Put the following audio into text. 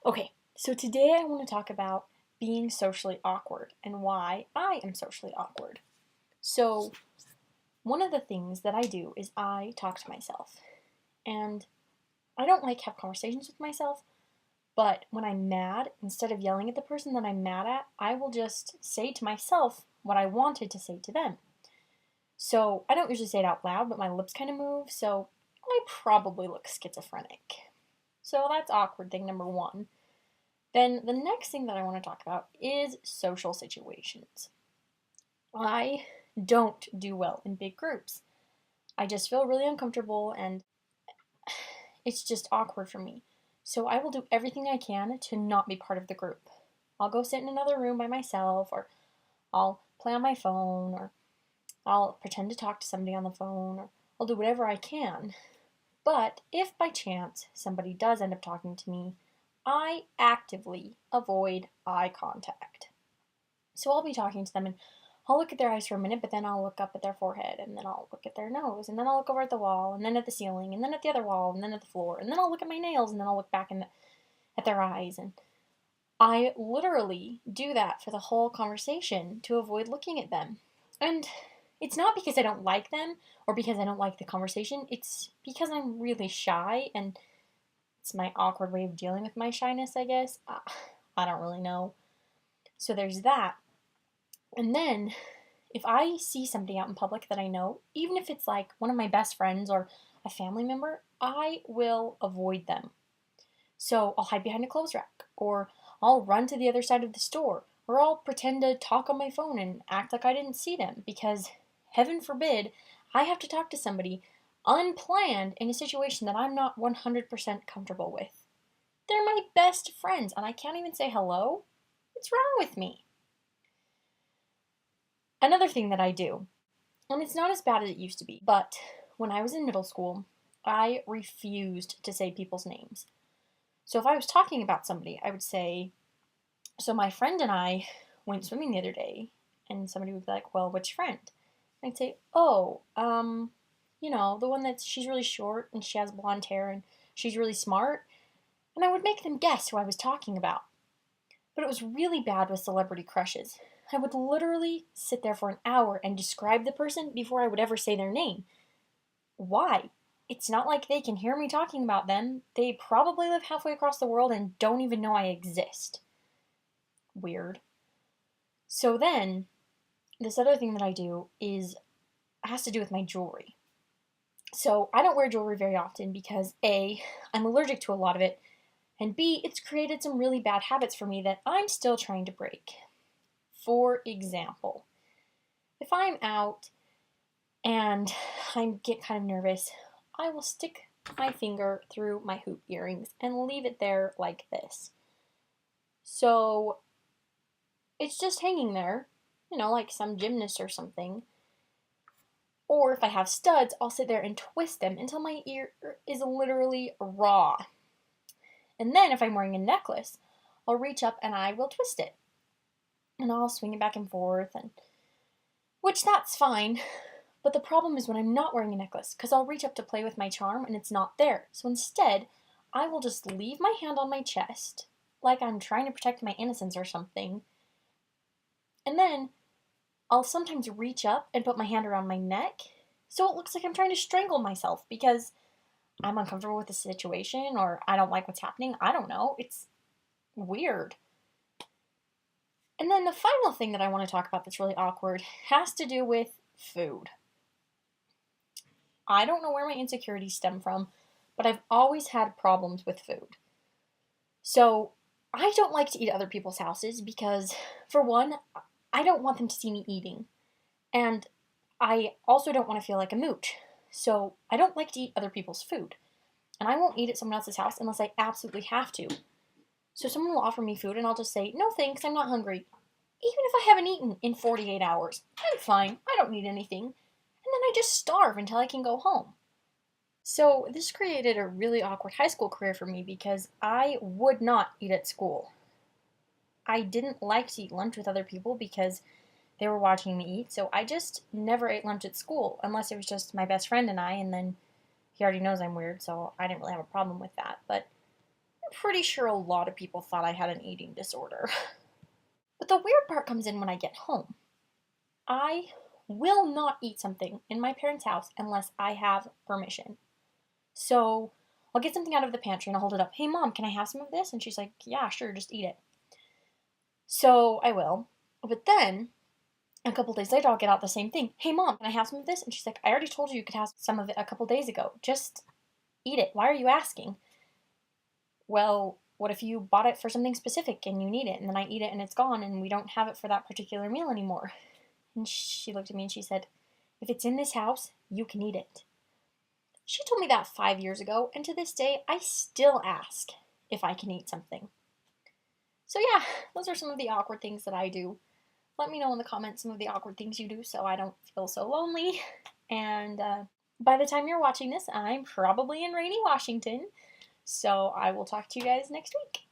Okay, so today I want to talk about being socially awkward and why I am socially awkward. So, one of the things that I do is I talk to myself. And I don't like have conversations with myself, but when I'm mad, instead of yelling at the person that I'm mad at, I will just say to myself what I wanted to say to them. So, I don't usually say it out loud, but my lips kind of move, so I probably look schizophrenic. So, that's awkward thing number 1. Then the next thing that I want to talk about is social situations. I don't do well in big groups. I just feel really uncomfortable and it's just awkward for me. So I will do everything I can to not be part of the group. I'll go sit in another room by myself, or I'll play on my phone, or I'll pretend to talk to somebody on the phone, or I'll do whatever I can. But if by chance somebody does end up talking to me, I actively avoid eye contact. So I'll be talking to them and I'll look at their eyes for a minute, but then I'll look up at their forehead, and then I'll look at their nose, and then I'll look over at the wall, and then at the ceiling, and then at the other wall, and then at the floor, and then I'll look at my nails, and then I'll look back at their eyes. And I literally do that for the whole conversation to avoid looking at them. And it's not because I don't like them or because I don't like the conversation, it's because I'm really shy, and it's my awkward way of dealing with my shyness, I guess. I don't really know. So there's that. And then if I see somebody out in public that I know, even if it's like one of my best friends or a family member, I will avoid them. So I'll hide behind a clothes rack, or I'll run to the other side of the store, or I'll pretend to talk on my phone and act like I didn't see them because, heaven forbid, I have to talk to somebody unplanned in a situation that I'm not 100% comfortable with. They're my best friends, and I can't even say hello? What's wrong with me? Another thing that I do, and it's not as bad as it used to be, but when I was in middle school, I refused to say people's names. So if I was talking about somebody, I would say, so my friend and I went swimming the other day, and somebody would be like, well, which friend? And I'd say, oh, the one she's really short and she has blonde hair and she's really smart. And I would make them guess who I was talking about. But it was really bad with celebrity crushes. I would literally sit there for an hour and describe the person before I would ever say their name. Why? It's not like they can hear me talking about them. They probably live halfway across the world and don't even know I exist. Weird. So then, this other thing that I do has to do with my jewelry. So I don't wear jewelry very often because A, I'm allergic to a lot of it, and B, it's created some really bad habits for me that I'm still trying to break. For example, if I'm out and I get kind of nervous, I will stick my finger through my hoop earrings and leave it there like this. So it's just hanging there, like some gymnast or something. Or if I have studs, I'll sit there and twist them until my ear is literally raw. And then if I'm wearing a necklace, I'll reach up and I will twist it. And I'll swing it back and forth, and which that's fine. But the problem is when I'm not wearing a necklace, because I'll reach up to play with my charm and it's not there. So instead, I will just leave my hand on my chest, like I'm trying to protect my innocence or something. And then I'll sometimes reach up and put my hand around my neck, so it looks like I'm trying to strangle myself because I'm uncomfortable with the situation or I don't like what's happening. I don't know. It's weird. And then the final thing that I want to talk about that's really awkward has to do with food. I don't know where my insecurities stem from, but I've always had problems with food. So I don't like to eat at other people's houses because, for one, I don't want them to see me eating. And I also don't want to feel like a mooch. So I don't like to eat other people's food. And I won't eat at someone else's house unless I absolutely have to. So someone will offer me food and I'll just say, no thanks, I'm not hungry. Even if I haven't eaten in 48 hours, I'm fine, I don't need anything. And then I just starve until I can go home. So this created a really awkward high school career for me because I would not eat at school. I didn't like to eat lunch with other people because they were watching me eat, so I just never ate lunch at school unless it was just my best friend and I, and then he already knows I'm weird, so I didn't really have a problem with that. But pretty sure a lot of people thought I had an eating disorder. But the weird part comes in when I get home. I will not eat something in my parents' house unless I have permission. So I'll get something out of the pantry and I'll hold it up. Hey, Mom, can I have some of this? And she's like, yeah, sure, just eat it. So I will. But then a couple days later, I'll get out the same thing. Hey, Mom, can I have some of this? And she's like, I already told you could have some of it a couple days ago. Just eat it. Why are you asking? Well, what if you bought it for something specific and you need it, and then I eat it and it's gone and we don't have it for that particular meal anymore? And she looked at me and she said, if it's in this house, you can eat it. She told me that 5 years ago, and to this day, I still ask if I can eat something. So yeah, those are some of the awkward things that I do. Let me know in the comments some of the awkward things you do so I don't feel so lonely. And by the time you're watching this, I'm probably in rainy Washington. So I will talk to you guys next week.